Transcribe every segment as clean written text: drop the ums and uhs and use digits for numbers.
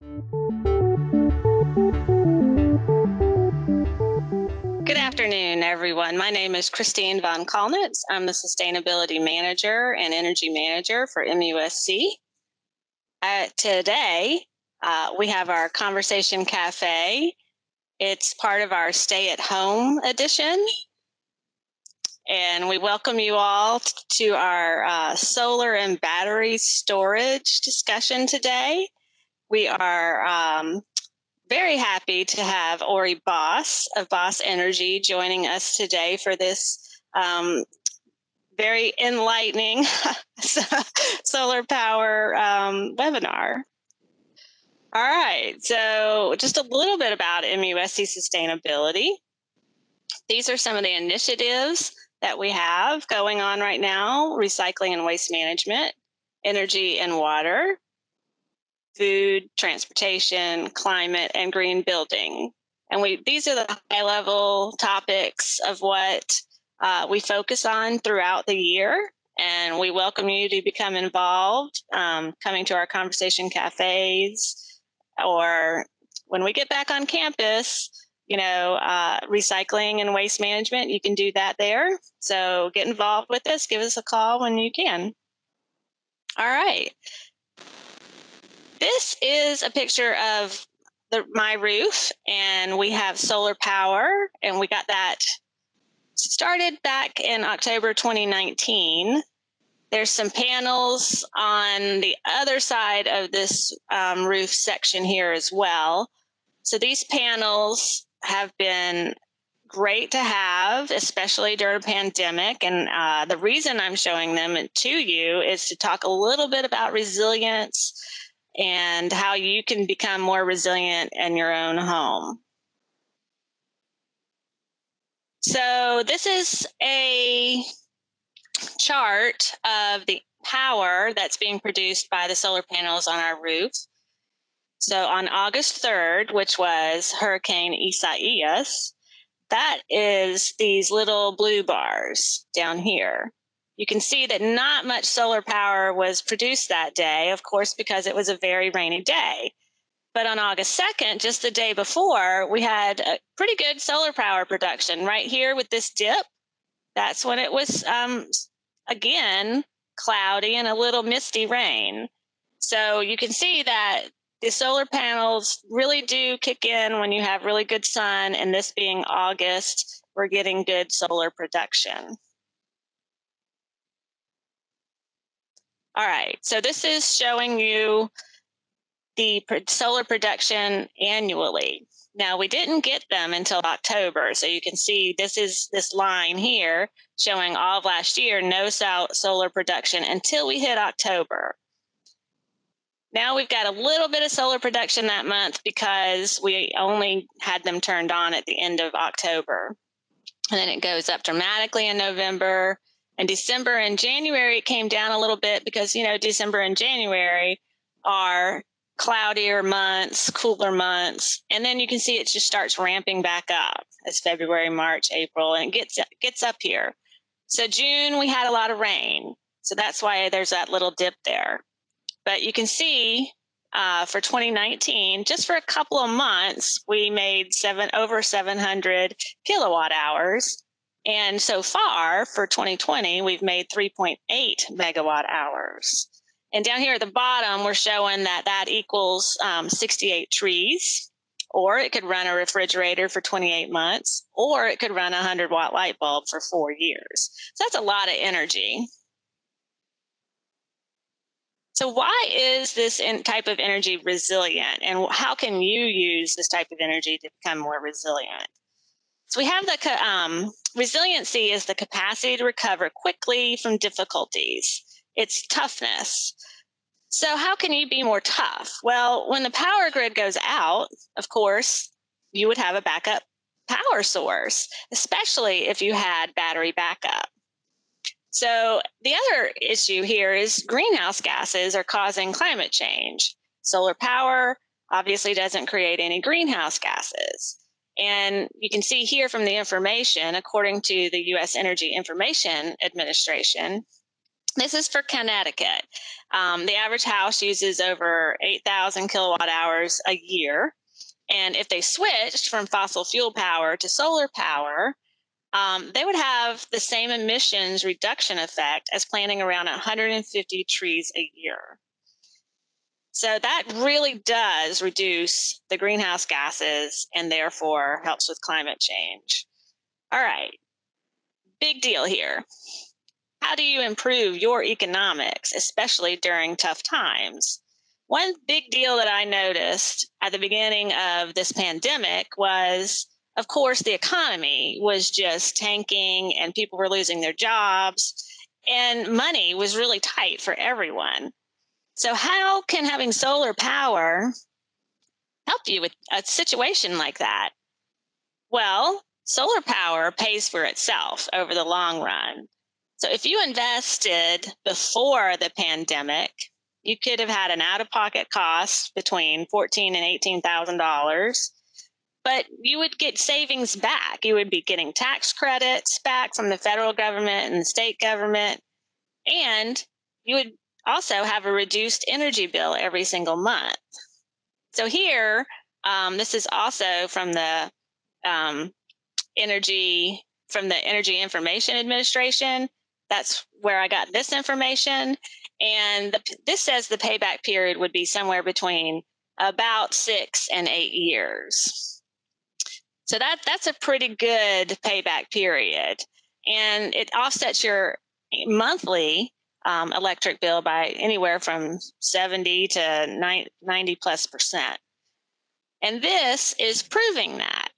Good afternoon, everyone. My name is Christine Von Kalnitz. I'm the Sustainability Manager and Energy Manager for MUSC. Today, we have our Conversation Cafe. It's part of our Stay at Home edition. And we welcome you all to our solar and battery storage discussion today. We are very happy to have Ori Boss of Boss Energy joining us today for this very enlightening solar power webinar. All right, so just a little bit about MUSC sustainability. These are some of the initiatives that we have going on right now: recycling and waste management, energy and water, food, transportation, climate, and green building. And these are the high-level topics of what we focus on throughout the year. And we welcome you to become involved, coming to our conversation cafes, or when we get back on campus, recycling and waste management, you can do that there. So get involved with us. Give us a call when you can. All right. This is a picture of my roof, and we have solar power, and we got that started back in October 2019. There's some panels on the other side of this roof section here as well. So these panels have been great to have, especially during a pandemic. And the reason I'm showing them to you is to talk a little bit about resilience and how you can become more resilient in your own home. So this is a chart of the power that's being produced by the solar panels on our roof. So on August 3rd, which was Hurricane Isaias, that is these little blue bars down here. You can see that not much solar power was produced that day, of course, because it was a very rainy day. But on August 2nd, just the day before, we had a pretty good solar power production right here with this dip. That's when it was, again, cloudy and a little misty rain. So you can see that the solar panels really do kick in when you have really good sun, and this being August, we're getting good solar production. All right, so this is showing you the solar production annually. Now, we didn't get them until October, so you can see this is this line here showing all of last year, no solar production until we hit October. Now we've got a little bit of solar production that month because we only had them turned on at the end of October. And then it goes up dramatically in November. And December and January, it came down a little bit because, December and January are cloudier months, cooler months. And then you can see it just starts ramping back up as February, March, April, and it gets up here. So June, we had a lot of rain. So that's why there's that little dip there. But you can see for 2019, just for a couple of months, we made over 700 kilowatt hours. And so far for 2020, we've made 3.8 megawatt hours. And down here at the bottom, we're showing that equals 68 trees, or it could run a refrigerator for 28 months, or it could run a 100-watt light bulb for 4 years. So that's a lot of energy. So why is this type of energy resilient, and how can you use this type of energy to become more resilient? So we have the resiliency is the capacity to recover quickly from difficulties. It's toughness. So how can you be more tough? Well, when the power grid goes out, of course, you would have a backup power source, especially if you had battery backup. So the other issue here is greenhouse gases are causing climate change. Solar power obviously doesn't create any greenhouse gases. And you can see here from the information, according to the U.S. Energy Information Administration, This is for Connecticut. The average house uses over 8,000 kilowatt hours a year. And if they switched from fossil fuel power to solar power, they would have the same emissions reduction effect as planting around 150 trees a year. So that really does reduce the greenhouse gases and therefore helps with climate change. All right, big deal here. How do you improve your economics, especially during tough times? One big deal that I noticed at the beginning of this pandemic was, of course, the economy was just tanking and people were losing their jobs and money was really tight for everyone. So how can having solar power help you with a situation like that? Well, solar power pays for itself over the long run. So if you invested before the pandemic, you could have had an out-of-pocket cost between $14,000 and $18,000, but you would get savings back. You would be getting tax credits back from the federal government and the state government, and you would also have a reduced energy bill every single month. So here, this is also from the Energy Information Administration. That's where I got this information. And this says the payback period would be somewhere between about 6 and 8 years. So that's a pretty good payback period. And it offsets your monthly electric bill by anywhere from 70 to 90+%. And this is proving that.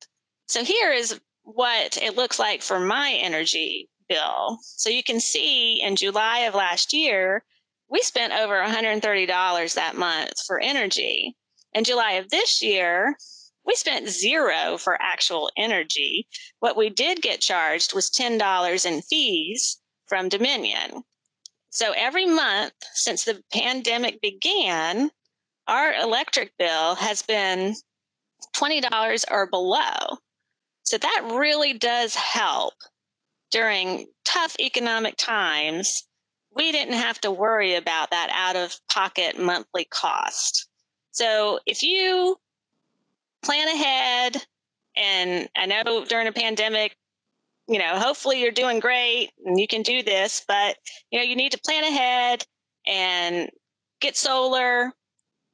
So here is what it looks like for my energy bill. So you can see in July of last year, we spent over $130 that month for energy. In July of this year, we spent $0 for actual energy. What we did get charged was $10 in fees from Dominion. So every month since the pandemic began, our electric bill has been $20 or below. So that really does help during tough economic times. We didn't have to worry about that out-of-pocket monthly cost. So if you plan ahead, and I know during a pandemic, hopefully you're doing great and you can do this, but you need to plan ahead and get solar,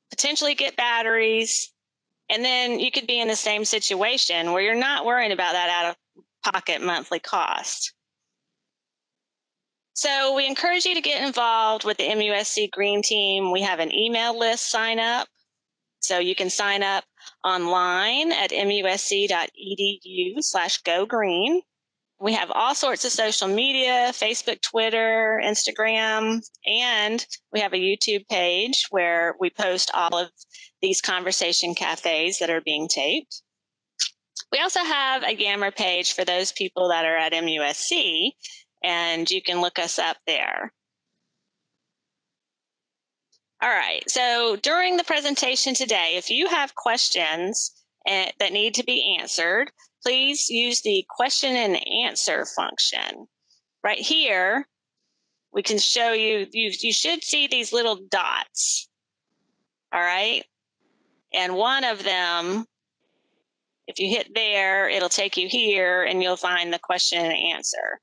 potentially get batteries, and then you could be in the same situation where you're not worrying about that out-of-pocket monthly cost. So we encourage you to get involved with the MUSC Green Team. We have an email list sign up. So you can sign up online at musc.edu/gogreen. We have all sorts of social media, Facebook, Twitter, Instagram, and we have a YouTube page where we post all of these conversation cafes that are being taped. We also have a Yammer page for those people that are at MUSC, and you can look us up there. All right, so during the presentation today, if you have questions that need to be answered, please use the question and answer function. Right here, we can show you, you should see these little dots, all right? And one of them, if you hit there, it'll take you here and you'll find the question and answer.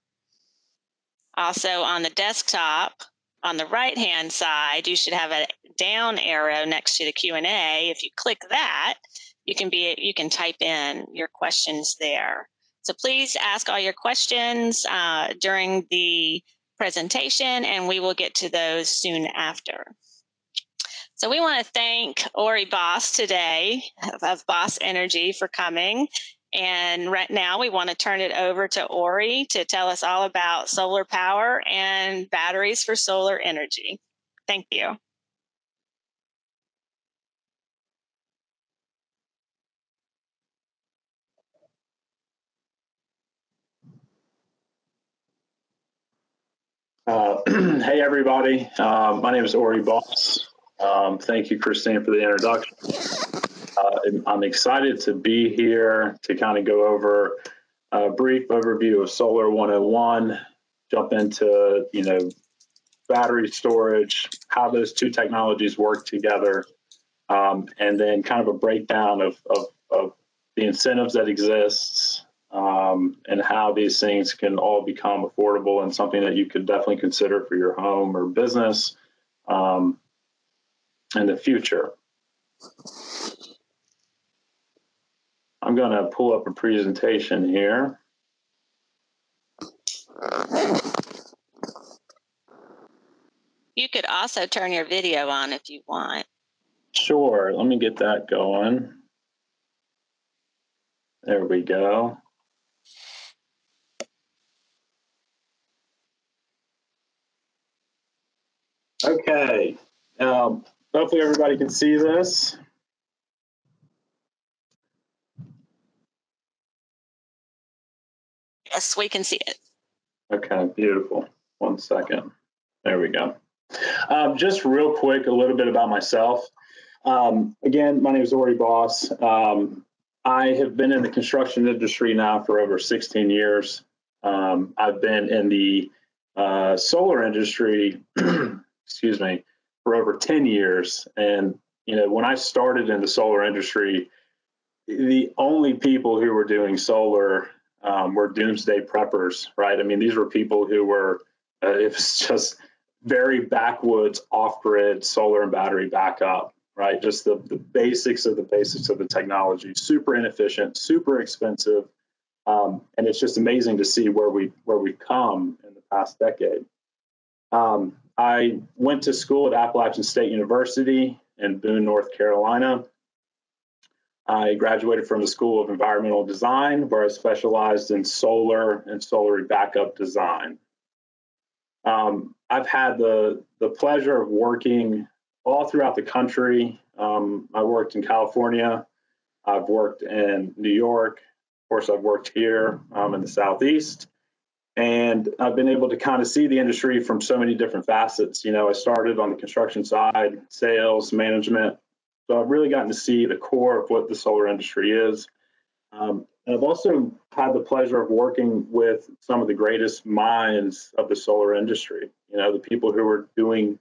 Also on the desktop, on the right-hand side, you should have a down arrow next to the Q&A. If you click that, you can type in your questions there. So please ask all your questions during the presentation, and we will get to those soon after. So we want to thank Ori Boss today of Boss Energy for coming. And right now we want to turn it over to Ori to tell us all about solar power and batteries for solar energy. Thank you. Hey, everybody. My name is Ori Boss. Thank you, Christine, for the introduction. I'm excited to be here to kind of go over a brief overview of Solar 101, jump into, battery storage, how those two technologies work together, and then kind of a breakdown of the incentives that exist, and how these things can all become affordable and something that you could definitely consider for your home or business in the future. I'm going to pull up a presentation here. You could also turn your video on if you want. Sure, let me get that going. There we go. Okay, hopefully everybody can see this. Yes, we can see it. Okay, beautiful. One second. There we go. Just real quick, a little bit about myself. Again, my name is Ori Boss. I have been in the construction industry now for over 16 years. I've been in the solar industry, excuse me, for over 10 years. And, you know, when I started in the solar industry, the only people who were doing solar were doomsday preppers, right? I mean, these were people who were, it was just very backwoods, off-grid solar and battery backup, right? Just the basics of the technology, super inefficient, super expensive. And it's just amazing to see where we've come in the past decade. I went to school at Appalachian State University in Boone, North Carolina. I graduated from the School of Environmental Design, where I specialized in solar and solar backup design. I've had the pleasure of working all throughout the country. I worked in California. I've worked in New York. Of course, I've worked here in the Southeast. And I've been able to kind of see the industry from so many different facets. You know, I started on the construction side, sales, management. So I've really gotten to see the core of what the solar industry is. And I've also had the pleasure of working with some of the greatest minds of the solar industry, you know, the people who are doing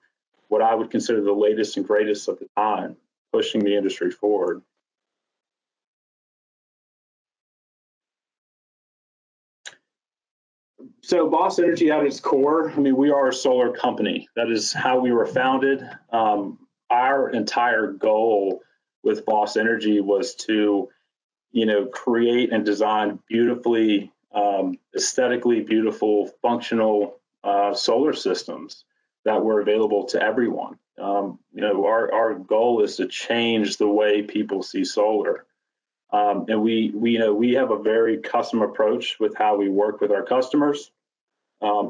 what I would consider the latest and greatest at the time, pushing the industry forward. So Boss Energy at its core, I mean, we are a solar company. That is how we were founded. Our entire goal with Boss Energy was to, you know, create and design beautifully, aesthetically beautiful, functional solar systems that were available to everyone. You know, our goal is to change the way people see solar. And we have a very custom approach with how we work with our customers.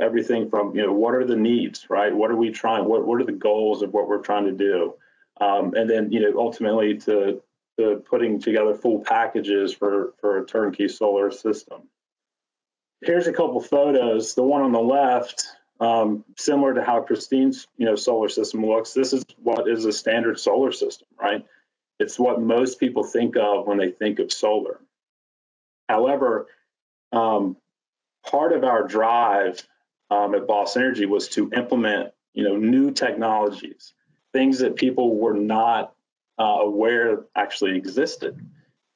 Everything from, you know, what are the needs, right? What are we trying? What are the goals of what we're trying to do? And then, you know, ultimately to putting together full packages for a turnkey solar system. Here's a couple photos. The one on the left, similar to how Christine's, you know, solar system looks. This is what is a standard solar system, right? It's what most people think of when they think of solar. However, part of our drive at Boss Energy was to implement, you know, new technologies, things that people were not aware actually existed.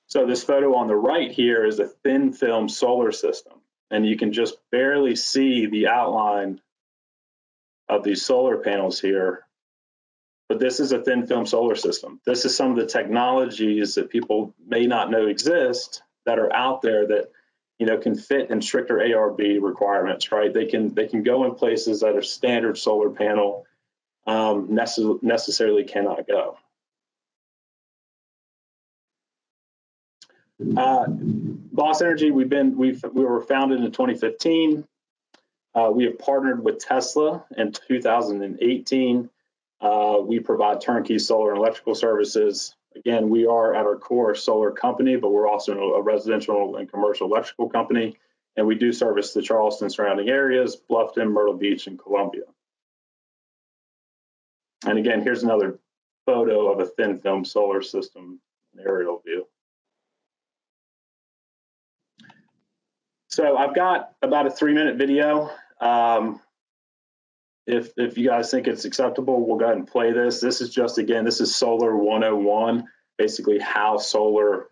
So this photo on the right here is a thin film solar system, and you can just barely see the outline of these solar panels here. But this is a thin film solar system. This is some of the technologies that people may not know exist that are out there that, you know, can fit in stricter ARB requirements, right? They can go in places that a standard solar panel necessarily cannot go. Boss Energy, we were founded in 2015. We have partnered with Tesla in 2018. We provide turnkey solar and electrical services. Again, we are at our core a solar company, but we're also a residential and commercial electrical company. And we do service the Charleston surrounding areas, Bluffton, Myrtle Beach, and Columbia. And again, here's another photo of a thin film solar system, an aerial view. So I've got about a 3-minute video. if you guys think it's acceptable, we'll go ahead and play this. This is just, again, this is Solar 101, basically how solar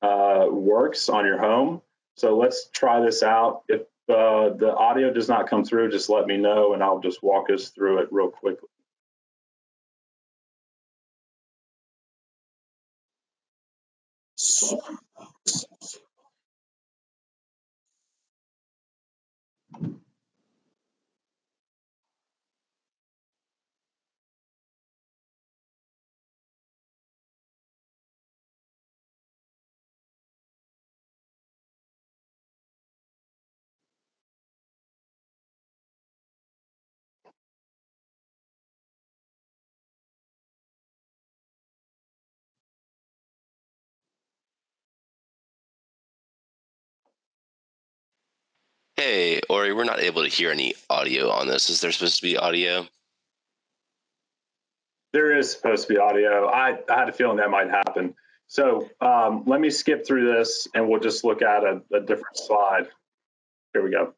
works on your home. So let's try this out. If the audio does not come through, just let me know and I'll just walk us through it real quickly. Hey, Ori, we're not able to hear any audio on this. Is there supposed to be audio? There is supposed to be audio. I had a feeling that might happen. So let me skip through this and we'll just look at a different slide. Here we go.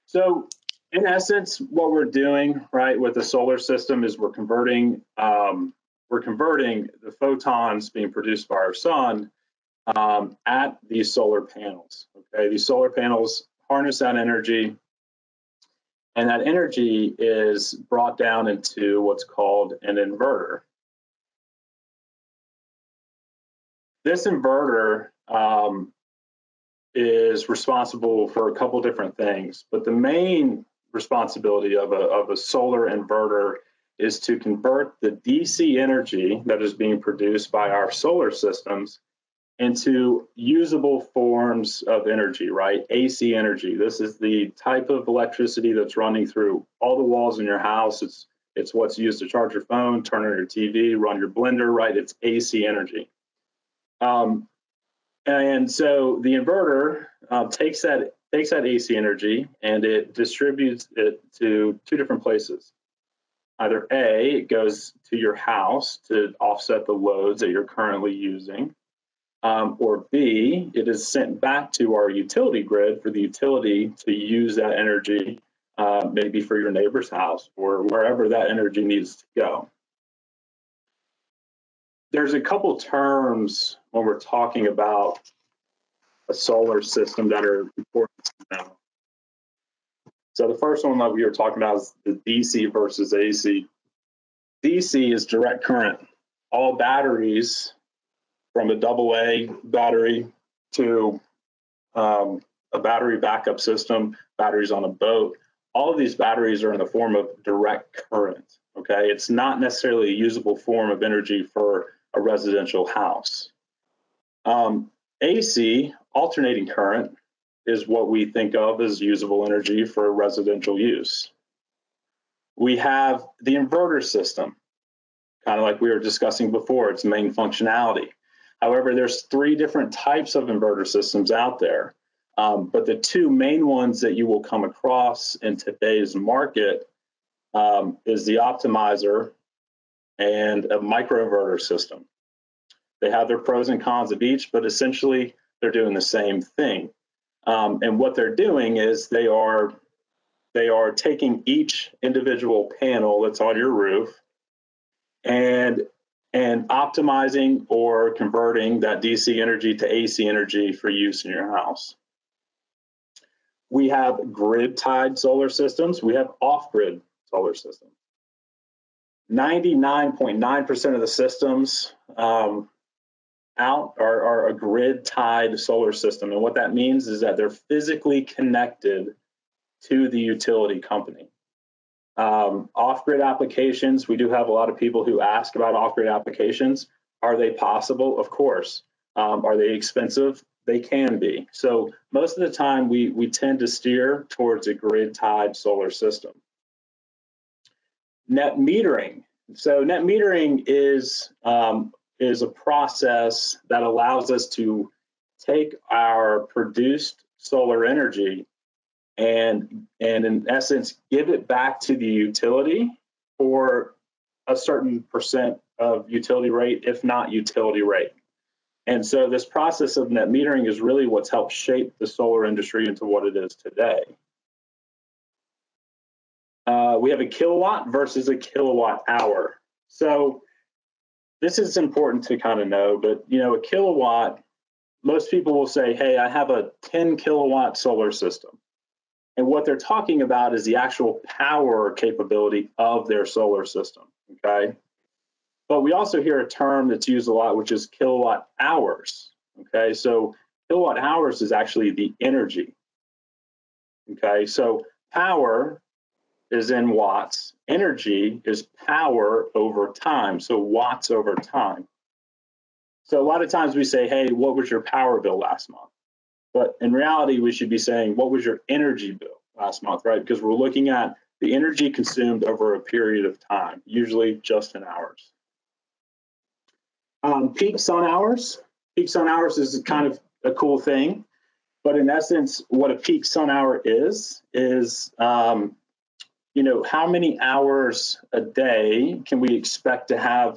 So in essence, what we're doing, right, with the solar system is we're converting the photons being produced by our sun at these solar panels. Okay, these solar panels harness that energy, and that energy is brought down into what's called an inverter. This inverter is responsible for a couple different things, but the main responsibility of a solar inverter is to convert the DC energy that is being produced by our solar systems into usable forms of energy, right? AC energy. This is the type of electricity that's running through all the walls in your house. It's what's used to charge your phone, turn on your TV, run your blender, right? It's AC energy. And so the inverter takes that AC energy and it distributes it to two different places. Either A, it goes to your house to offset the loads that you're currently using, or B, it is sent back to our utility grid for the utility to use that energy, maybe for your neighbor's house or wherever that energy needs to go. There's a couple terms when we're talking about a solar system that are important to know. So the first one that we were talking about is the DC versus AC. DC is direct current. All batteries, from a AA battery to a battery backup system, batteries on a boat, all of these batteries are in the form of direct current. Okay, it's not necessarily a usable form of energy for a residential house. AC, alternating current, is what we think of as usable energy for residential use. We have the inverter system, kind of like we were discussing before, its main functionality. However, there's three different types of inverter systems out there, but the two main ones that you will come across in today's market is the optimizer and a microinverter system. They have their pros and cons of each, but essentially they're doing the same thing. And what they're doing is they are taking each individual panel that's on your roof and optimizing or converting that DC energy to AC energy for use in your house. We have grid-tied solar systems. We have off-grid solar systems. 99.9% of the systems out are a grid-tied solar system. And what that means is that they're physically connected to the utility company. Off-grid applications, we do have a lot of people who ask about off-grid applications. Are they possible? Of course. Are they expensive? They can be. So most of the time we tend to steer towards a grid-tied solar system. Net metering. So net metering is a process that allows us to take our produced solar energy and in essence give it back to the utility for a certain percent of utility rate, if not utility rate. And so this process of net metering is really what's helped shape the solar industry into what it is today. we have a kilowatt versus a kilowatt hour. So this is important to kind of know, but a kilowatt, most people will say, hey, I have a 10 kilowatt solar system. And what they're talking about is the actual power capability of their solar system, okay? But we also hear a term that's used a lot, which is kilowatt hours, okay? So kilowatt hours is actually the energy, okay? So power is in watts. Energy is power over time, so watts over time. So a lot of times we say, hey, what was your power bill last month? But in reality, we should be saying, what was your energy bill last month, right? Because we're looking at the energy consumed over a period of time, usually just in hours. Peak sun hours. Peak sun hours is kind of a cool thing. But in essence, what a peak sun hour is how many hours a day can we expect to have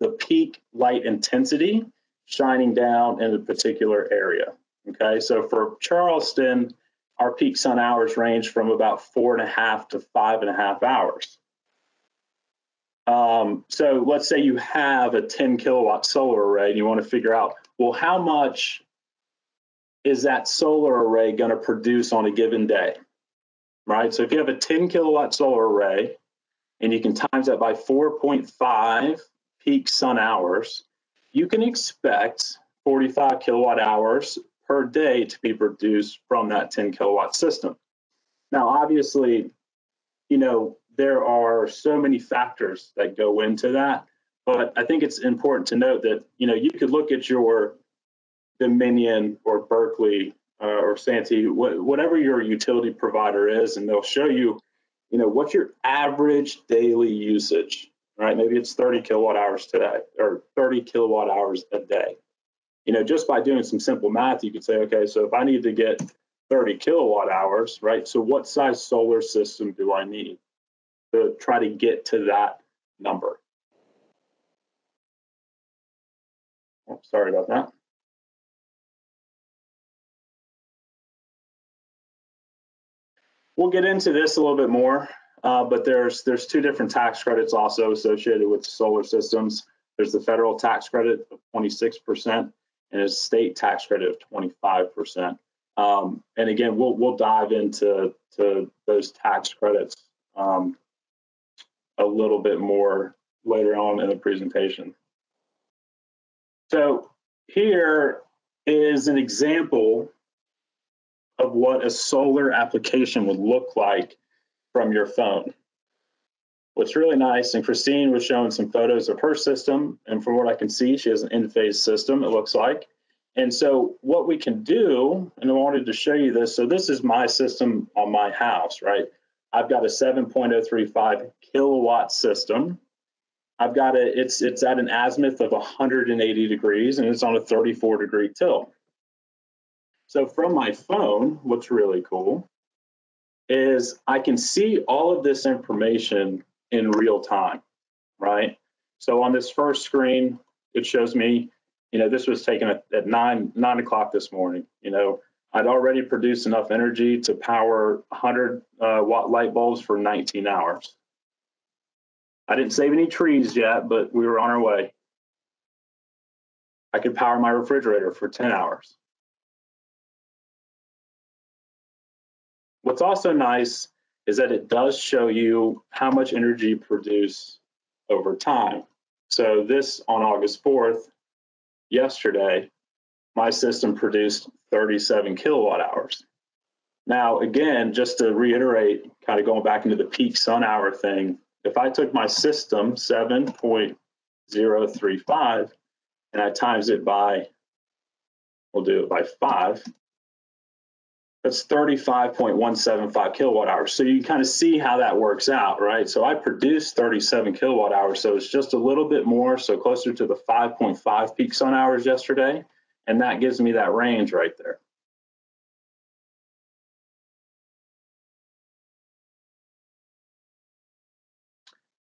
the peak light intensity shining down in a particular area? Okay, so for Charleston, our peak sun hours range from about 4.5 to 5.5 hours. So let's say you have a 10 kilowatt solar array and you want to figure out, well, how much is that solar array going to produce on a given day, right? So if you have a 10 kilowatt solar array and you can times that by 4.5 peak sun hours, you can expect 45 kilowatt hours per day to be produced from that 10 kilowatt system. Now, obviously, there are so many factors that go into that, but I think it's important to note that, you could look at your Dominion or Berkeley or Santee, whatever your utility provider is, and they'll show you, what's your average daily usage, right? Maybe it's 30 kilowatt hours today or 30 kilowatt hours a day. Just by doing some simple math, you could say, okay, so if I need to get 30 kilowatt hours, right? So what size solar system do I need to try to get to that number? Oh, sorry about that. We'll get into this a little bit more, but there's two different tax credits also associated with solar systems. There's the federal tax credit of 26% and a state tax credit of 25%. And again, we'll dive into those tax credits a little bit more later on in the presentation. So here is an example of what a solar application would look like from your phone. What's really nice, and Christine was showing some photos of her system, and from what I can see, she has an in-phase system, it looks like. And so what we can do, and I wanted to show you this, so this is my system on my house, right? I've got a 7.035 kilowatt system. I've got it's at an azimuth of 180 degrees, and it's on a 34-degree tilt. So from my phone, what's really cool is I can see all of this information in real time, right? So on this first screen, it shows me, this was taken at 9 o'clock this morning. I'd already produced enough energy to power 100 watt light bulbs for 19 hours. I didn't save any trees yet, but we were on our way. I could power my refrigerator for 10 hours. What's also nice is that it does show you how much energy produced over time. So this on August 4th, yesterday, my system produced 37 kilowatt hours. Now, again, just to reiterate, kind of going back into the peak sun hour thing, if I took my system 7.035 and I times it by, we'll do it by 5, that's 35.175 kilowatt hours. So you can kind of see how that works out, right? So I produced 37 kilowatt hours, so it's just a little bit more, so closer to the 5.5 peak sun hours yesterday, and that gives me that range right there.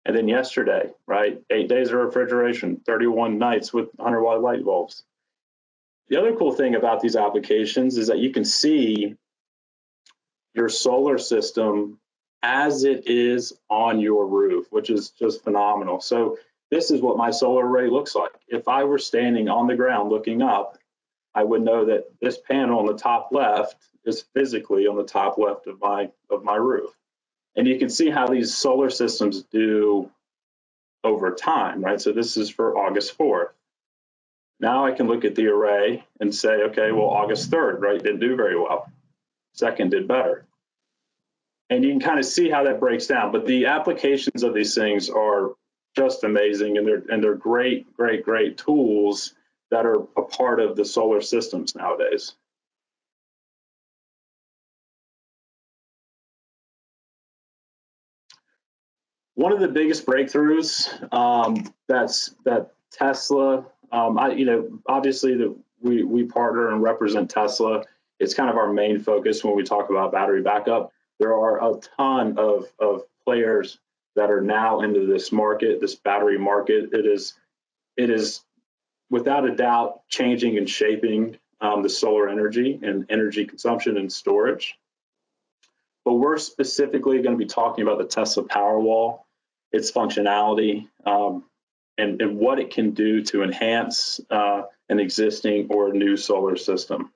And then yesterday, right, 8 days of refrigeration, 31 nights with 100 watt light bulbs. The other cool thing about these applications is that you can see your solar system as it is on your roof, which is just phenomenal. So this is what my solar array looks like. If I were standing on the ground looking up, I would know that this panel on the top left is physically on the top left of my roof. And you can see how these solar systems do over time, right? So this is for August 4th. Now I can look at the array and say, okay, well, August 3rd, right, didn't do very well. Second did better. And you can kind of see how that breaks down. But the applications of these things are just amazing, and they're great, great, great tools that are a part of the solar systems nowadays. One of the biggest breakthroughs that Tesla, obviously we partner and represent Tesla. It's kind of our main focus when we talk about battery backup. There are a ton of players that are now into this market, this battery market. It is without a doubt changing and shaping the solar energy and energy consumption and storage. But we're specifically going to be talking about the Tesla Powerwall, its functionality, and what it can do to enhance an existing or new solar system.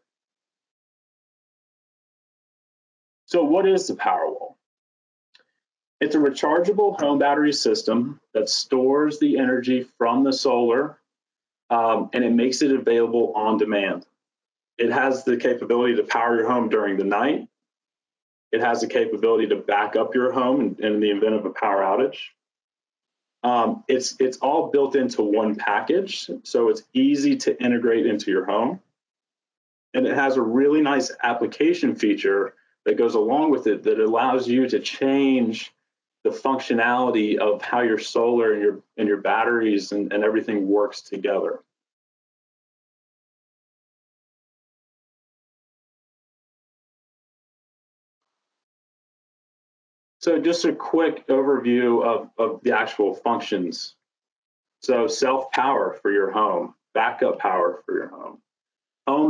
So what is the Powerwall? It's a rechargeable home battery system that stores the energy from the solar, and it makes it available on demand. It has the capability to power your home during the night. It has the capability to back up your home in the event of a power outage. It's all built into one package, so it's easy to integrate into your home. And it has a really nice application feature that goes along with it that allows you to change the functionality of how your solar and your batteries and everything works together. So just a quick overview of the actual functions. So self-power for your home, backup power for your home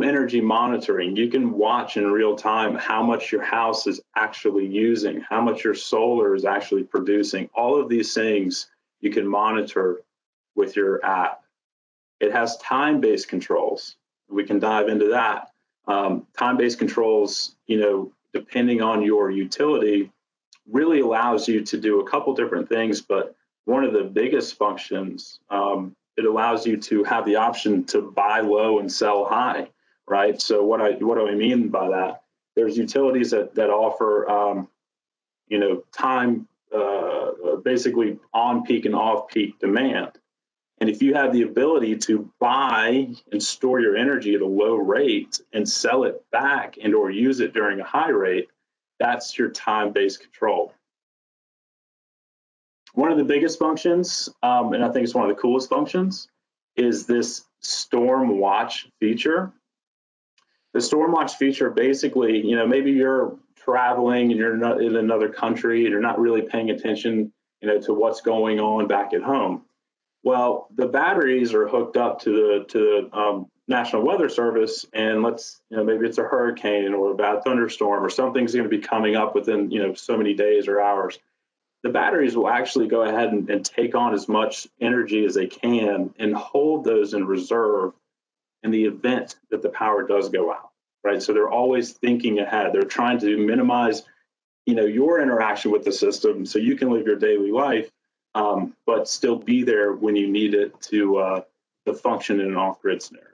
energy monitoring. You can watch in real time how much your house is actually using, how much your solar is actually producing. All of these things you can monitor with your app. It has time-based controls. We can dive into that. Time-based controls, depending on your utility, really allows you to do a couple different things, but one of the biggest functions, it allows you to have the option to buy low and sell high, right? So what do I mean by that? There's utilities that offer, time, basically on peak and off peak demand. And if you have the ability to buy and store your energy at a low rate and sell it back and or use it during a high rate, that's your time-based control. One of the biggest functions, and I think it's one of the coolest functions, is this Storm Watch feature. The Storm Watch feature basically, maybe you're traveling and you're not in another country and you're not really paying attention, to what's going on back at home. Well, the batteries are hooked up to the National Weather Service, and maybe it's a hurricane or a bad thunderstorm or something's going to be coming up within, so many days or hours. The batteries will actually go ahead and take on as much energy as they can and hold those in reserve in the event that the power does go out, right? So they're always thinking ahead. They're trying to minimize, your interaction with the system so you can live your daily life, but still be there when you need it to function in an off-grid scenario.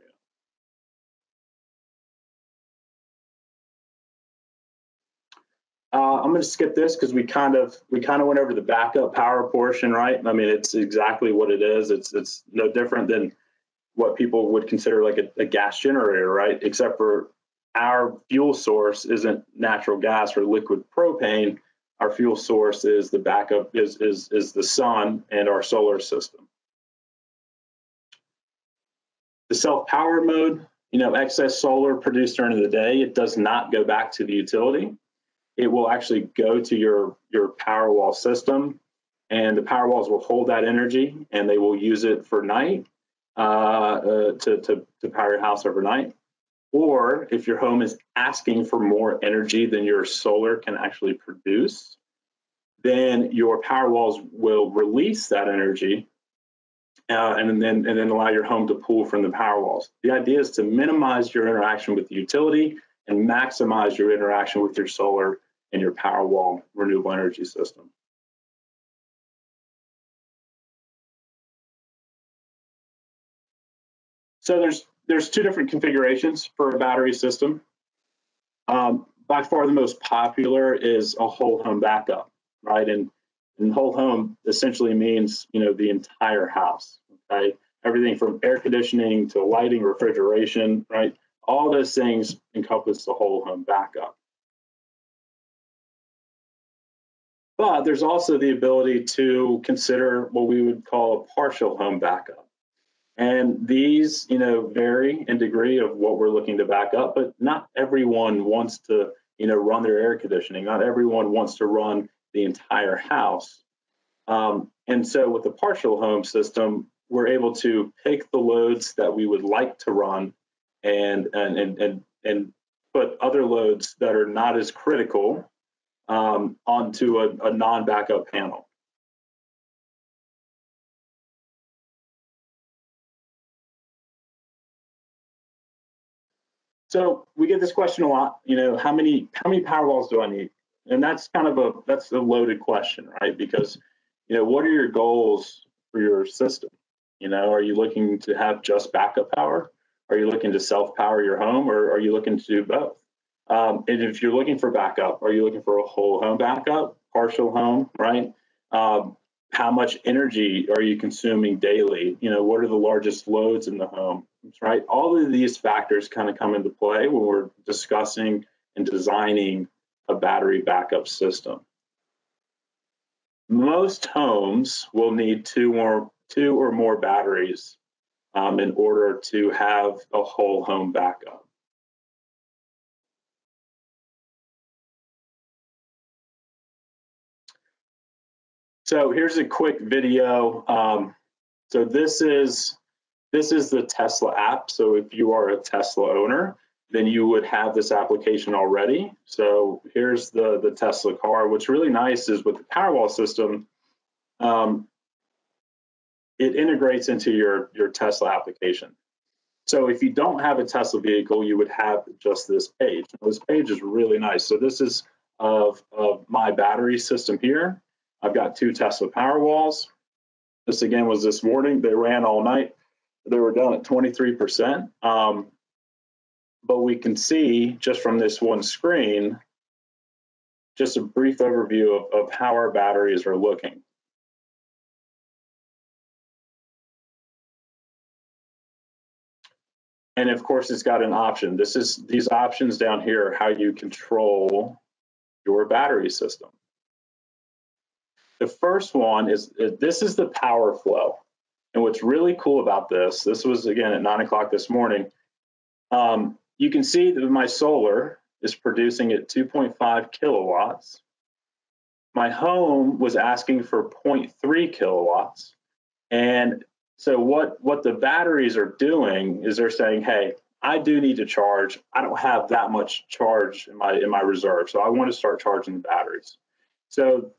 I'm going to skip this because we kind of went over the backup power portion, right? I mean, it's exactly what it is. It's no different than what people would consider like a gas generator, right? Except for our fuel source isn't natural gas or liquid propane. Our fuel source is the backup is the sun and our solar system. The self-power mode, excess solar produced during the day, it does not go back to the utility. It will actually go to your Powerwall system, and the Powerwalls will hold that energy and they will use it for night to power your house overnight. Or if your home is asking for more energy than your solar can actually produce, then your power walls will release that energy and then allow your home to pull from the power walls. The idea is to minimize your interaction with the utility and maximize your interaction with your solar and your power wall renewable energy system. So there's two different configurations for a battery system. By far the most popular is a whole home backup, right? And whole home essentially means, you know, the entire house, okay? Everything from air conditioning to lighting, refrigeration, right? All those things encompass the whole home backup. But there's also the ability to consider what we would call a partial home backup. And these, you know, vary in degree of what we're looking to back up, but not everyone wants to, you know, run their air conditioning. Not everyone wants to run the entire house. And so with the partial home system, we're able to pick the loads that we would like to run and put other loads that are not as critical onto a non-backup panel. So we get this question a lot, you know, how many power walls do I need? And that's kind of that's a loaded question, right? Because, you know, what are your goals for your system? You know, are you looking to have just backup power? Are you looking to self-power your home, or are you looking to do both? And if you're looking for backup, are you looking for a whole home backup, partial home, right? How much energy are you consuming daily? You know, what are the largest loads in the home, right? All of these factors kind of come into play when we're discussing and designing a battery backup system. Most homes will need two or more batteries in order to have a whole home backup. So here's a quick video. So this is the Tesla app. So if you are a Tesla owner, then you would have this application already. So here's the Tesla car. What's really nice is with the Powerwall system, it integrates into your Tesla application. So if you don't have a Tesla vehicle, you would have just this page. This page is really nice. So this is of my battery system here. I've got 2 Tesla Powerwalls. This again was this morning. They ran all night. They were done at 23%. But we can see just from this one screen, just a brief overview of how our batteries are looking. And of course, it's got an option. These options down here are how you control your battery system. The first one is this is the power flow. And what's really cool about this was again at 9 o'clock this morning. You can see that my solar is producing at 2.5 kilowatts. My home was asking for 0.3 kilowatts. And so what the batteries are doing is they're saying, hey, I do need to charge. I don't have that much charge in my reserve. So I want to start charging the batteries. So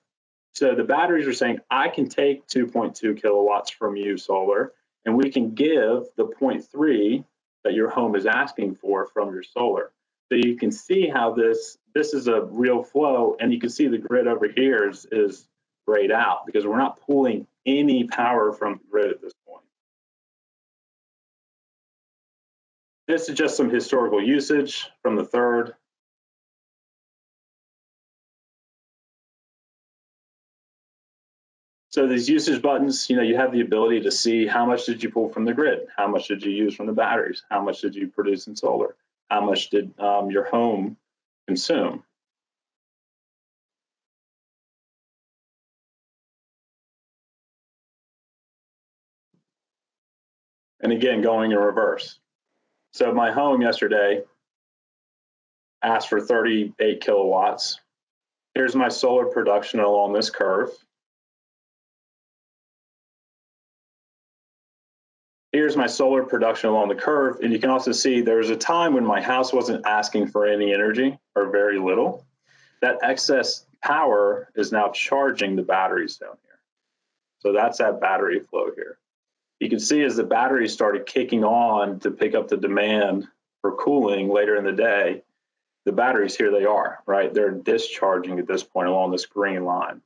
the batteries are saying, I can take 2.2 kilowatts from you, solar, and we can give the 0.3 that your home is asking for from your solar. So you can see how this is a real flow, and you can see the grid over here is grayed out because we're not pulling any power from the grid at this point. This is just some historical usage from the 3rd. So these usage buttons, you have the ability to see how much did you pull from the grid, how much did you use from the batteries, how much did you produce in solar, how much did your home consume. And again, going in reverse. So my home yesterday asked for 38 kilowatts. Here's my solar production along this curve. Here's my solar production along the curve. And you can also see there was a time when my house wasn't asking for any energy or very little. That excess power is now charging the batteries down here. So that's that battery flow here. You can see as the batteries started kicking on to pick up the demand for cooling later in the day, the batteries, here they are, right? They're discharging at this point along this green line.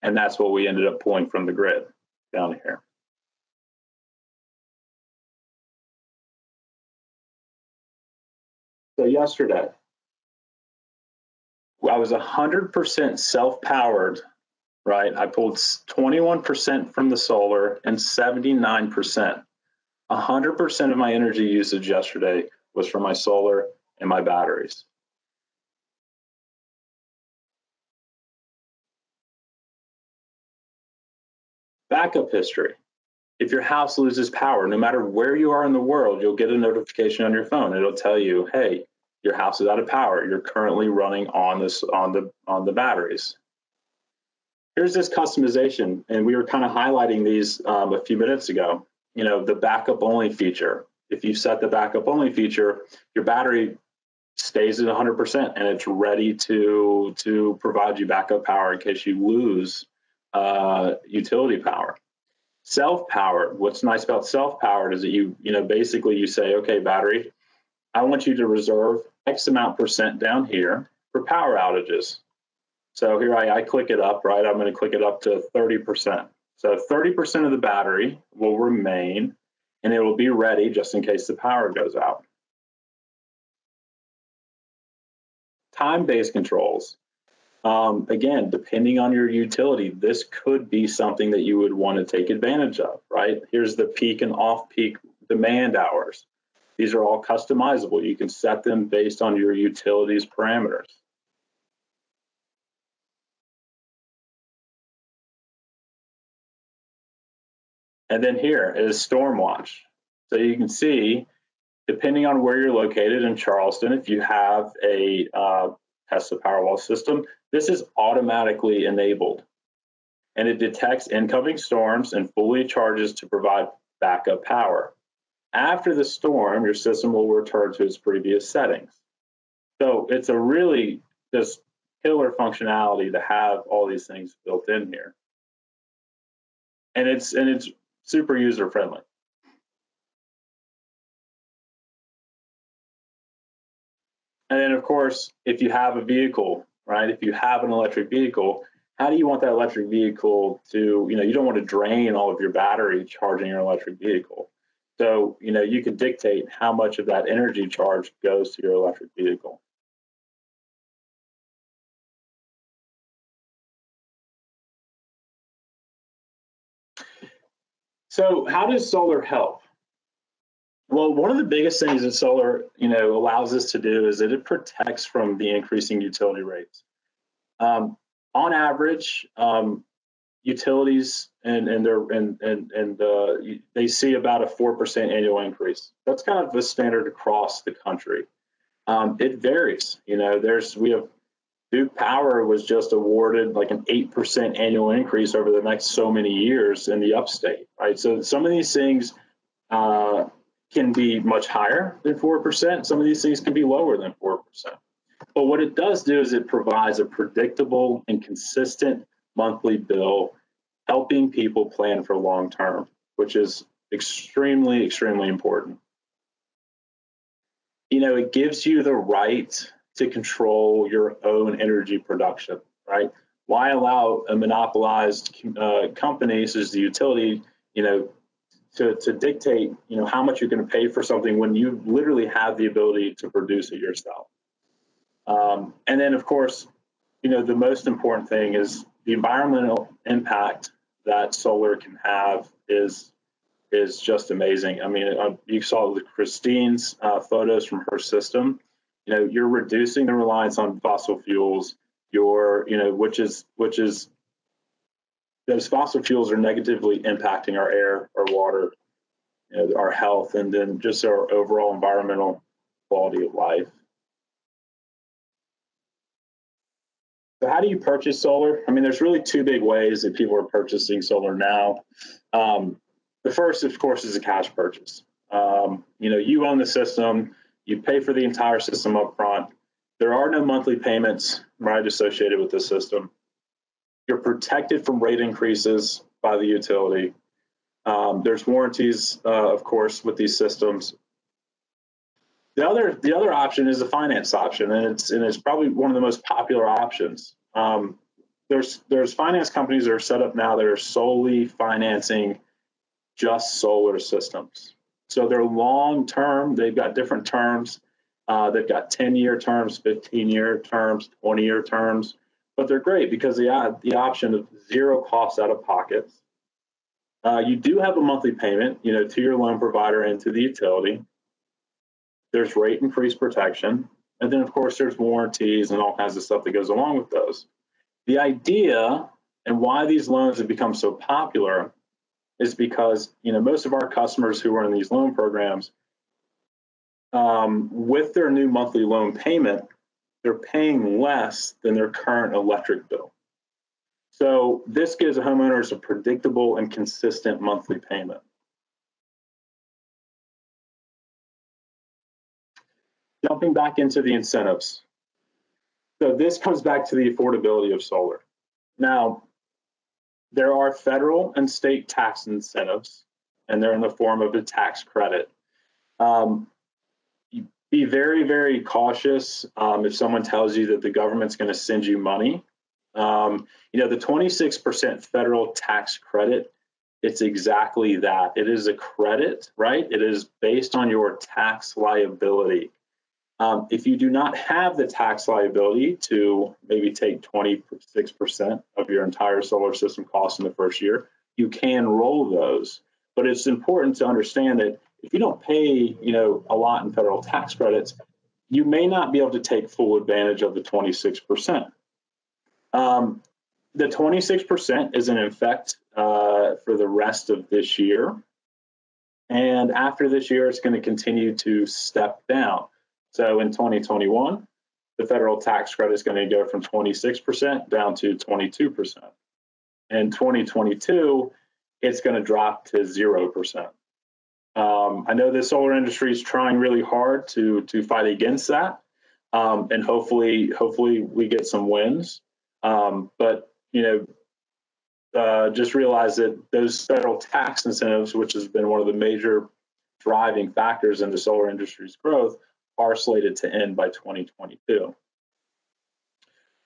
And that's what we ended up pulling from the grid down here. So yesterday, I was 100% self-powered, right? I pulled 21% from the solar and 79%. 100% of my energy usage yesterday was from my solar and my batteries. Backup history. If your house loses power, no matter where you are in the world, you'll get a notification on your phone. It'll tell you, hey, your house is out of power. You're currently running on the batteries. Here's this customization, and we were kind of highlighting these a few minutes ago. You know, the backup only feature. If you set the backup only feature, your battery stays at 100% and it's ready to provide you backup power in case you lose utility power. Self-powered, what's nice about self-powered is that you basically you say, okay, battery, I want you to reserve X amount percent down here for power outages. So here I click it up, right? I'm going to click it up to 30%. So 30% of the battery will remain and it will be ready just in case the power goes out. Time-based controls. Again, depending on your utility, this could be something that you would want to take advantage of, right? Here's the peak and off-peak demand hours. These are all customizable. You can set them based on your utility's parameters. And then here is Storm Watch. So you can see, depending on where you're located in Charleston, if you have a Tesla Powerwall system, this is automatically enabled. And it detects incoming storms and fully charges to provide backup power. After the storm, your system will return to its previous settings. So it's a really just killer functionality to have all these things built in here. And it's super user friendly. And then of course, if you have a vehicle, right? If you have an electric vehicle, how do you want that electric vehicle to, you don't want to drain all of your battery charging your electric vehicle. So, you can dictate how much of that energy charge goes to your electric vehicle. So how does solar help? Well, one of the biggest things that solar, allows us to do is that it protects from the increasing utility rates. On average, utilities they see about a 4% annual increase. That's kind of the standard across the country. It varies. Duke Power was just awarded like an 8% annual increase over the next so many years in the upstate, right? So some of these things can be much higher than 4%. Some of these things can be lower than 4%. But what it does do is it provides a predictable and consistent monthly bill, helping people plan for long term, which is extremely, extremely important. It gives you the right to control your own energy production, right? Why allow a monopolized company, such as the utility, to dictate, how much you're going to pay for something when you literally have the ability to produce it yourself? And then, of course, the most important thing is the environmental impact that solar can have is just amazing. I mean, you saw Christine's photos from her system. You're reducing the reliance on fossil fuels. Which is those fossil fuels are negatively impacting our air, our water, our health, and then just our overall environmental quality of life. So how do you purchase solar? I mean, there's really two big ways that people are purchasing solar now. The first, of course, is a cash purchase. You own the system. You pay for the entire system up front. There are no monthly payments, right, associated with the system. You're protected from rate increases by the utility. There's warranties, of course, with these systems. The other option is the finance option, and it's probably one of the most popular options. There's finance companies that are set up now that are solely financing just solar systems. So they're long term. They've got different terms. They've got 10-year terms, 15-year terms, 20-year terms, but they're great because they add the option of zero cost out of pocket. You do have a monthly payment, to your loan provider and to the utility. There's rate increase protection, and then of course there's warranties and all kinds of stuff that goes along with those. The idea and why these loans have become so popular is because most of our customers who are in these loan programs, with their new monthly loan payment, they're paying less than their current electric bill. So this gives homeowners a predictable and consistent monthly payment. Jumping back into the incentives. So this comes back to the affordability of solar. Now, there are federal and state tax incentives, and they're in the form of a tax credit. Be very, very cautious if someone tells you that the government's going to send you money. The 26% federal tax credit, it's exactly that. It is a credit, right? It is based on your tax liability. If you do not have the tax liability to maybe take 26% of your entire solar system cost in the first year, you can roll those. But it's important to understand that if you don't pay, a lot in federal tax credits, you may not be able to take full advantage of the 26%. The 26% is in effect for the rest of this year. And after this year, it's going to continue to step down. So in 2021, the federal tax credit is going to go from 26% down to 22%. In 2022, it's going to drop to 0%. I know the solar industry is trying really hard to fight against that, and hopefully we get some wins. But just realize that those federal tax incentives, which has been one of the major driving factors in the solar industry's growth, are slated to end by 2022.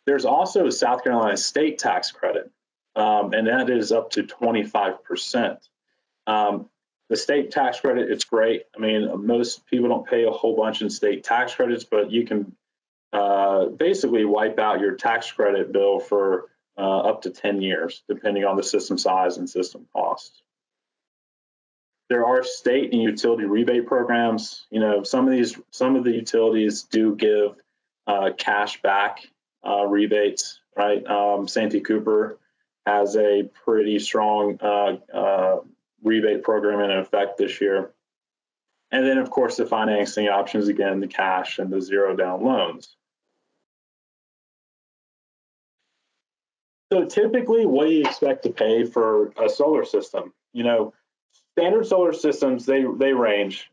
There's also a South Carolina state tax credit, and that is up to 25%. The state tax credit, it's great. I mean, most people don't pay a whole bunch in state tax credits, but you can basically wipe out your tax credit bill for up to 10 years, depending on the system size and system cost. There are state and utility rebate programs. Some of the utilities do give cash back rebates, right? Santee Cooper has a pretty strong rebate program in effect this year. And then, of course, the financing options, again, the cash and the zero down loans. So typically, what do you expect to pay for a solar system? Standard solar systems, they range.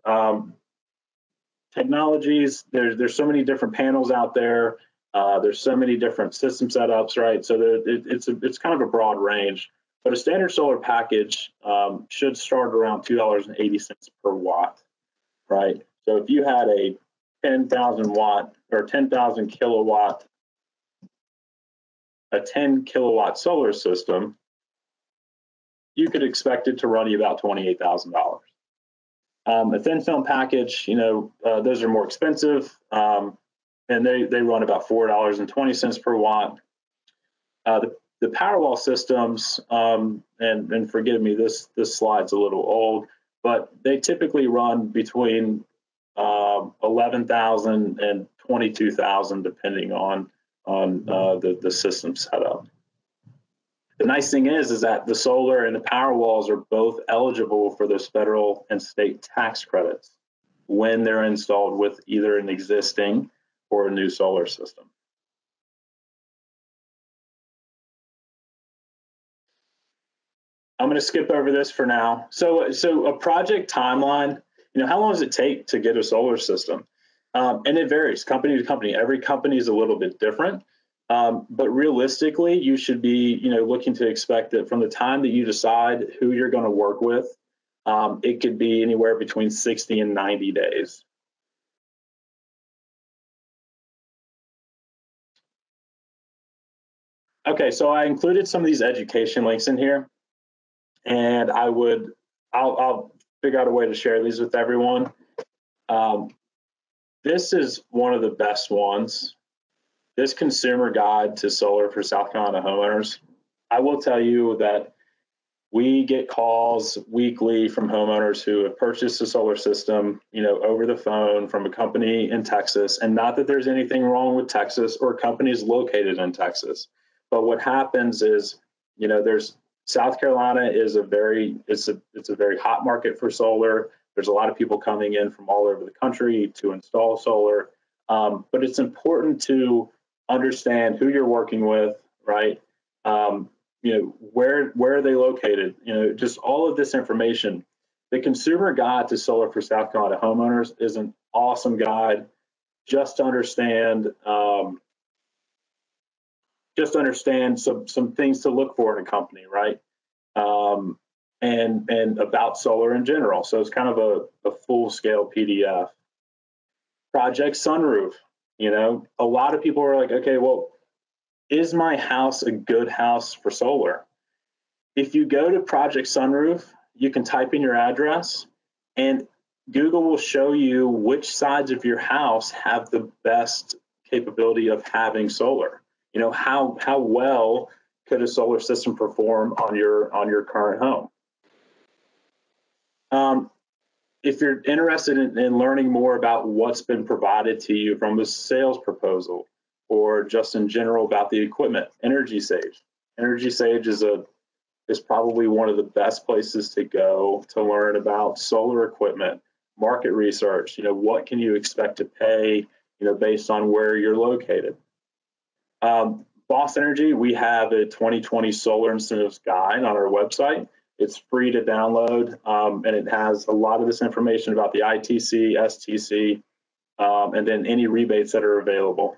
Technologies, there's so many different panels out there. There's so many different system setups, right? So it's kind of a broad range. But a standard solar package should start around $2.80 per watt, right? So if you had a 10,000 watt or 10,000 kilowatt, a 10 kilowatt solar system, you could expect it to run you about $28,000. A thin film package, those are more expensive, and they run about $4.20 per watt. The Powerwall systems, and forgive me, this slide's a little old, but they typically run between $11,000 and $22,000, depending on the system setup. The nice thing is that the solar and the Powerwalls are both eligible for those federal and state tax credits when they're installed with either an existing or a new solar system. I'm going to skip over this for now. So a project timeline, how long does it take to get a solar system? And it varies company to company. Every company is a little bit different. But realistically, you should be, looking to expect that from the time that you decide who you're going to work with, it could be anywhere between 60 and 90 days. Okay, so I included some of these education links in here, and I'll figure out a way to share these with everyone. This is one of the best ones. This consumer guide to solar for South Carolina homeowners. I will tell you that we get calls weekly from homeowners who have purchased a solar system, over the phone from a company in Texas. And not that there's anything wrong with Texas or companies located in Texas, but what happens is, there's South Carolina is a very hot market for solar. There's a lot of people coming in from all over the country to install solar, but it's important to understand who you're working with, right? Where are they located? Just all of this information. The Consumer Guide to Solar for South Carolina Homeowners is an awesome guide just to understand some things to look for in a company, right? And about solar in general. So it's kind of a full-scale PDF. Project Sunroof. A lot of people are like, okay, well, is my house a good house for solar? If you go to Project Sunroof, you can type in your address and Google will show you which sides of your house have the best capability of having solar. How well could a solar system perform on your current home? If you're interested in learning more about what's been provided to you from a sales proposal or just in general about the equipment, Energy Sage. Energy Sage is probably one of the best places to go to learn about solar equipment, market research. What can you expect to pay, based on where you're located. Boss Energy, we have a 2020 solar incentives guide on our website. It's free to download, and it has a lot of this information about the ITC, STC, and then any rebates that are available.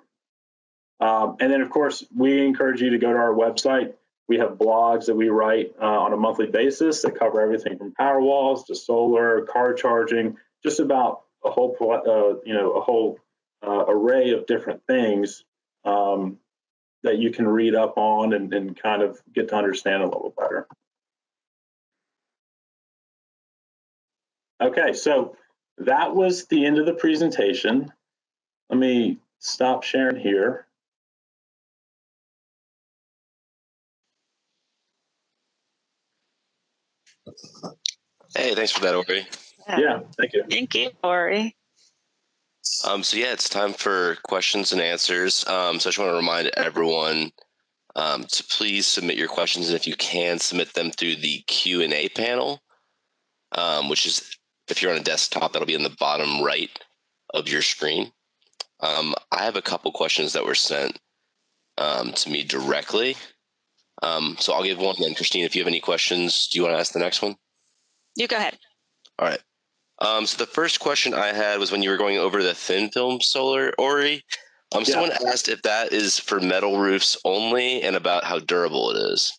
And then, of course, we encourage you to go to our website. We have blogs that we write on a monthly basis that cover everything from power walls to solar, car charging, just about a whole array of different things that you can read up on and kind of get to understand a little better. Okay, so that was the end of the presentation. Let me stop sharing here. Hey, thanks for that, Ori. Yeah, thank you. Thank you, Ori. So yeah, it's time for questions and answers. So I just want to remind everyone to please submit your questions, and if you can, submit them through the Q&A panel, which is, if you're on a desktop, that'll be in the bottom right of your screen. I have a couple questions that were sent to me directly. So I'll give one then. Christine, if you have any questions, do you want to ask the next one? You go ahead. All right. So the first question I had was when you were going over the thin film solar, Ori. Someone asked if that is for metal roofs only and about how durable it is.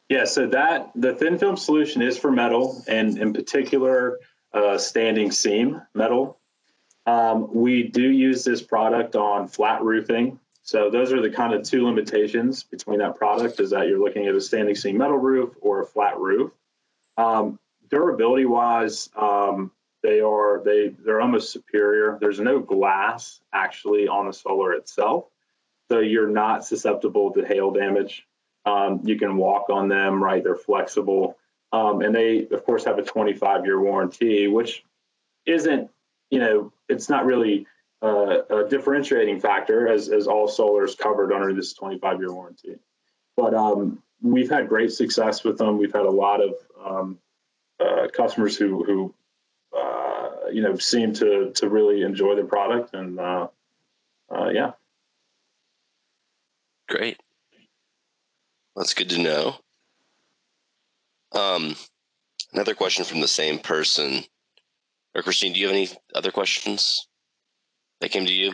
Yeah, so the thin film solution is for metal, and in particular, standing seam metal. We do use this product on flat roofing. So those are the kind of two limitations between that product, is that you're looking at a standing seam metal roof or a flat roof. Durability wise, they're almost superior. There's no glass actually on the solar itself, so you're not susceptible to hail damage. You can walk on them, right? They're flexible, and they of course have a 25-year warranty, which isn't, it's not really a differentiating factor, as all solar is covered under this 25-year warranty. But we've had great success with them. We've had a lot of customers who seem to really enjoy the product, and yeah. Great. That's good to know. Another question from the same person. Or Christine, do you have any other questions? that came to you?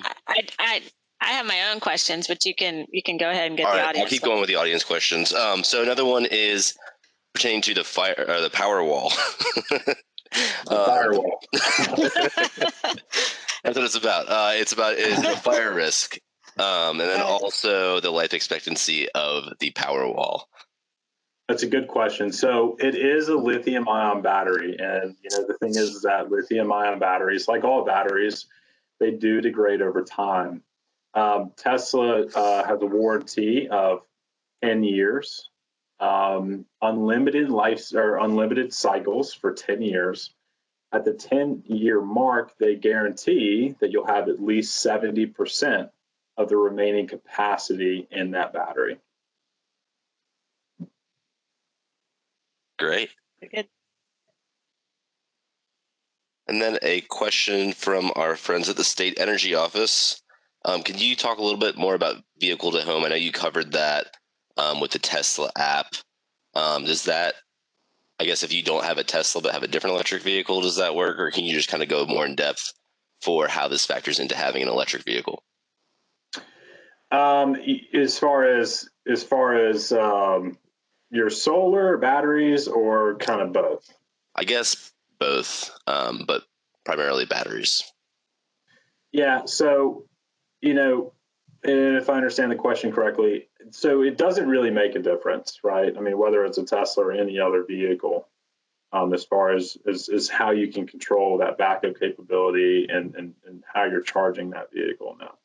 I have my own questions, but you can go ahead and get All the right, audience. I'll keep going with the audience questions. So another one is pertaining to the the power wall. Firewall. That's what it's about. It's about the fire risk, and then also the life expectancy of the power wall. That's a good question. So it is a lithium-ion battery, and the thing is that lithium-ion batteries, like all batteries, they do degrade over time. Tesla has a warranty of 10 years, unlimited cycles for 10 years. At the 10-year mark, they guarantee that you'll have at least 70% of the remaining capacity in that battery. Great. Good. And then a question from our friends at the State Energy Office. Can you talk a little bit more about vehicle to home? I know you covered that with the Tesla app. Does that, I guess, if you don't have a Tesla but have a different electric vehicle, does that work? Or can you just kind of go more in depth for how this factors into having an electric vehicle? As far as your solar batteries, or kind of both? I guess both, but primarily batteries. Yeah. So, if I understand the question correctly, so it doesn't really make a difference, right? I mean, whether it's a Tesla or any other vehicle, as far as how you can control that backup capability and how you're charging that vehicle now.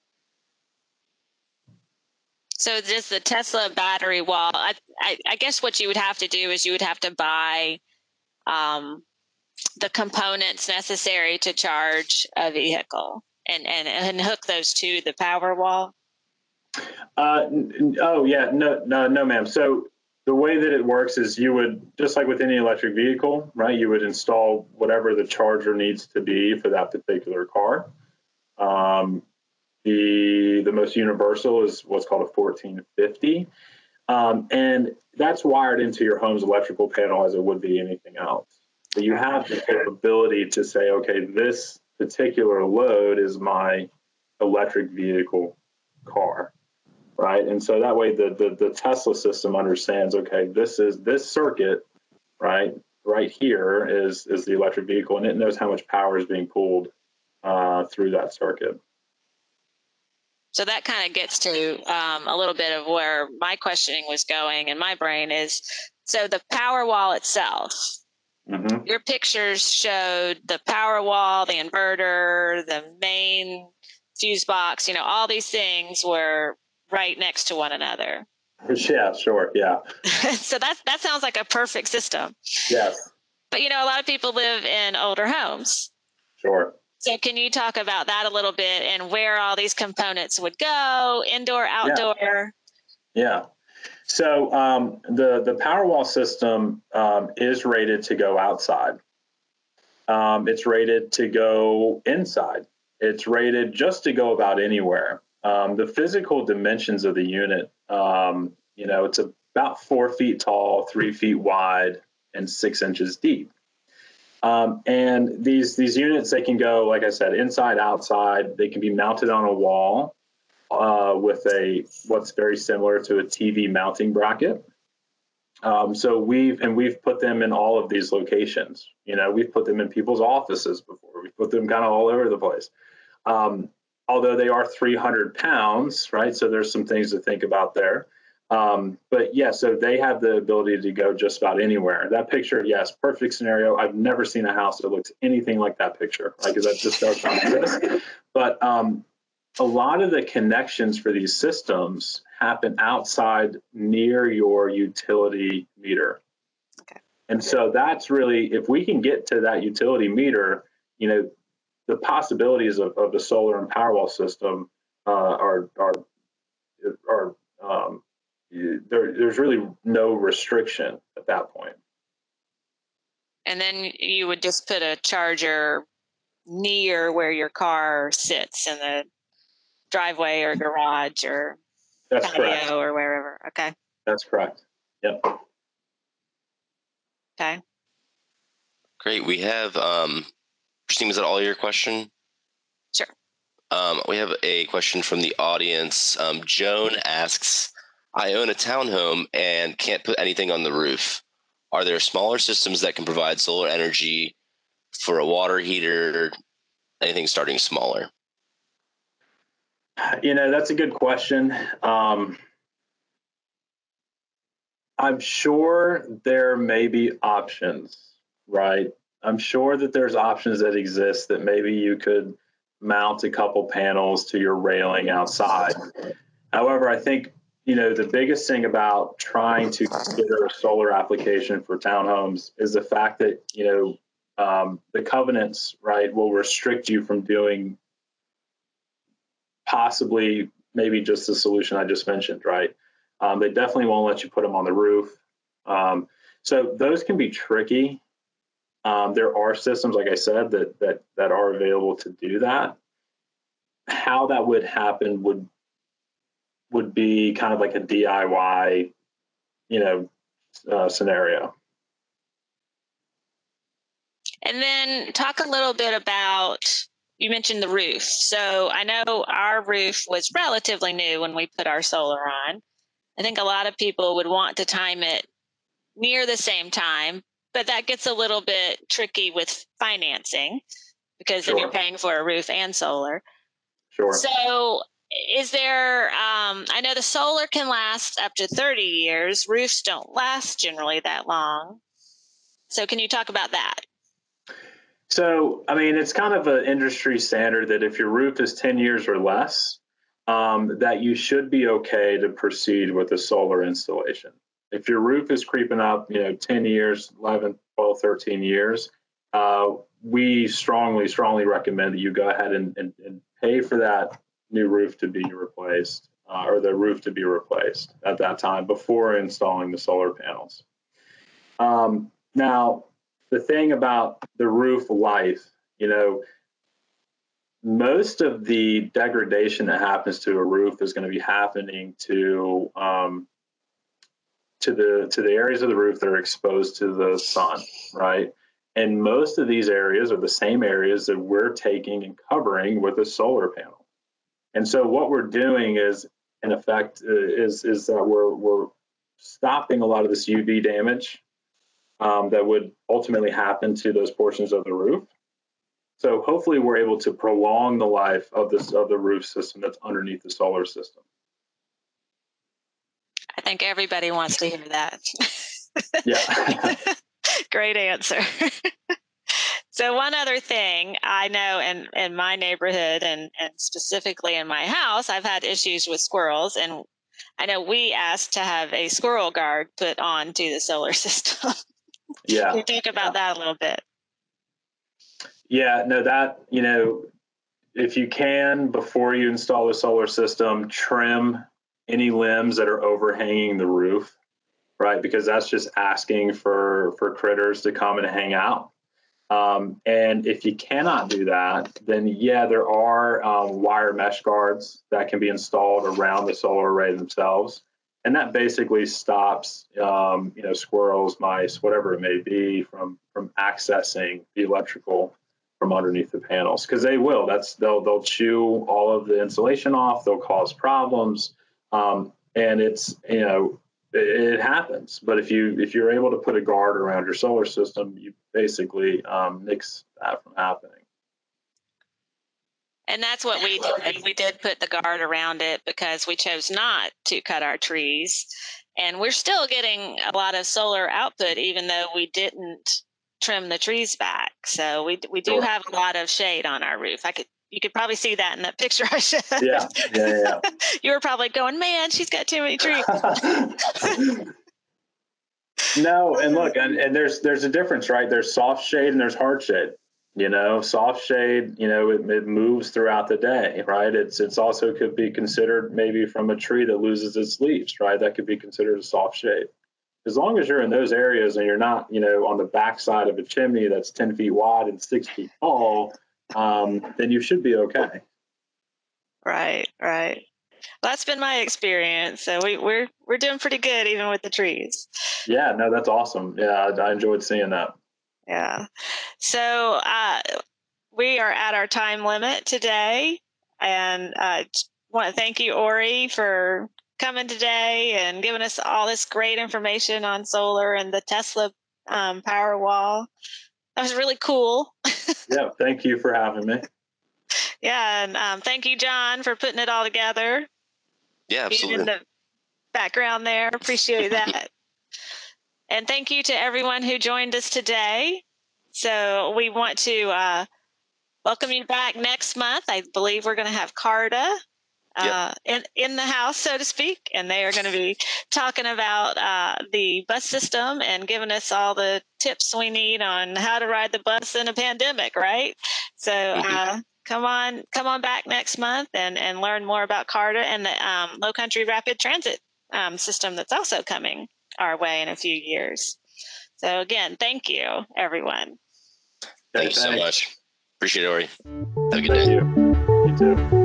So just the Tesla battery wall, I guess what you would have to do is you would have to buy the components necessary to charge a vehicle and hook those to the power wall. Oh yeah, no, ma'am. So the way that it works is you would, just like with any electric vehicle, right? You would install whatever the charger needs to be for that particular car. The most universal is what's called a 1450. And that's wired into your home's electrical panel as it would be anything else. So you have the capability to say, okay, this particular load is my electric vehicle car, right? And so that way the Tesla system understands, okay, this circuit, right here is the electric vehicle, and it knows how much power is being pulled through that circuit. So that kind of gets to a little bit of where my questioning was going in my brain is, so the power wall itself, your pictures showed the power wall, the inverter, the main fuse box, all these things were right next to one another. Yeah, sure. Yeah. So that sounds like a perfect system. Yes. But, a lot of people live in older homes. Sure. So can you talk about that a little bit and where all these components would go, indoor, outdoor? Yeah. So the Powerwall system is rated to go outside. It's rated to go inside. It's rated just to go about anywhere. The physical dimensions of the unit, it's about 4 feet tall, 3 feet wide, and 6 inches deep. And these units, they can go, like I said, inside, outside. They can be mounted on a wall with what's very similar to a TV mounting bracket. So we've put them in all of these locations. We've put them in people's offices before. We've put them kind of all over the place. Although they are 300 pounds, right? So there's some things to think about there. But yeah, so they have the ability to go just about anywhere. That picture, yes, perfect scenario. I've never seen a house that looks anything like that picture, right? Because that just does not exist. But a lot of the connections for these systems happen outside near your utility meter. Okay. And so that's really, if we can get to that utility meter, the possibilities of the solar and Powerwall system there's really no restriction at that point. And then you would just put a charger near where your car sits in the driveway or garage or That's patio correct. or wherever. Okay. That's correct. Yep. Okay. Great. We have, Christine, was that all your question? Sure. We have a question from the audience. Joan asks, I own a townhome and can't put anything on the roof. Are there smaller systems that can provide solar energy for a water heater, anything starting smaller? That's a good question. I'm sure there may be options, right? I'm sure that there's options that exist that maybe you could mount a couple panels to your railing outside. However, I think, the biggest thing about trying to consider a solar application for townhomes is the fact that, the covenants, right, will restrict you from doing possibly maybe just the solution I just mentioned, right? They definitely won't let you put them on the roof. So those can be tricky. There are systems, like I said, that are available to do that. How that would happen would be kind of like a DIY, scenario. And then talk a little bit about, you mentioned the roof. So I know our roof was relatively new when we put our solar on. I think a lot of people would want to time it near the same time, but that gets a little bit tricky with financing because then you're paying for a roof and solar. Sure. So is there, I know the solar can last up to 30 years. Roofs don't last generally that long. So can you talk about that? So, I mean, it's kind of an industry standard that if your roof is 10 years or less, that you should be okay to proceed with a solar installation. If your roof is creeping up, 10 years, 11, 12, 13 years, we strongly recommend that you go ahead and pay for that new roof to be replaced, or the roof to be replaced at that time before installing the solar panels. Now, the thing about the roof life, most of the degradation that happens to a roof is going to be happening to the areas of the roof that are exposed to the sun, right? And most of these areas are the same areas that we're taking and covering with a solar panel. And so what we're doing is, in effect, is that we're stopping a lot of this UV damage that would ultimately happen to those portions of the roof. So hopefully we're able to prolong the life of the roof system that's underneath the solar system. I think everybody wants to hear that. Yeah. Great answer. So one other thing I know in my neighborhood and specifically in my house, I've had issues with squirrels, and I know we asked to have a squirrel guard put onto the solar system. Yeah. Can you talk about that a little bit? Yeah, no, that, if you can, before you install the solar system, trim any limbs that are overhanging the roof, right? Because that's just asking for critters to come and hang out. And if you cannot do that, then yeah, there are wire mesh guards that can be installed around the solar array themselves. And that basically stops, squirrels, mice, whatever it may be, from accessing the electrical from underneath the panels, because they will. They'll chew all of the insulation off. They'll cause problems, and it's it happens. But if you're able to put a guard around your solar system, you basically nix that from happening. And that's what we did. We did put the guard around it because we chose not to cut our trees. And we're still getting a lot of solar output, even though we didn't trim the trees back. So we do have a lot of shade on our roof. You could probably see that in that picture I showed. Yeah. You were probably going, man, she's got too many trees. No, and look, and there's a difference, right? There's soft shade and there's hard shade. Soft shade, it moves throughout the day, right? It's also could be considered maybe from a tree that loses its leaves, right? That could be considered a soft shade. As long as you're in those areas and you're not, on the backside of a chimney that's 10 feet wide and 6 feet tall, then you should be okay. Right. Well, that's been my experience. So we're doing pretty good even with the trees. Yeah, no, that's awesome. Yeah, I enjoyed seeing that. Yeah. So we are at our time limit today. And want to thank you, Ori, for coming today and giving us all this great information on solar and the Tesla Powerwall. That was really cool. Yeah, thank you for having me. Yeah, and thank you, John, for putting it all together. Yeah, absolutely. In the background there, appreciate that. And thank you to everyone who joined us today. So we want to welcome you back next month. I believe we're going to have Carta in the house, so to speak, and they are going to be talking about the bus system and giving us all the tips we need on how to ride the bus in a pandemic, right? So come on back next month and learn more about Carta and the Low Country Rapid Transit system that's also coming our way in a few years. So again, thank you, everyone. Thank you so much. Appreciate it, Ori. Have a good Thank day. you. You too.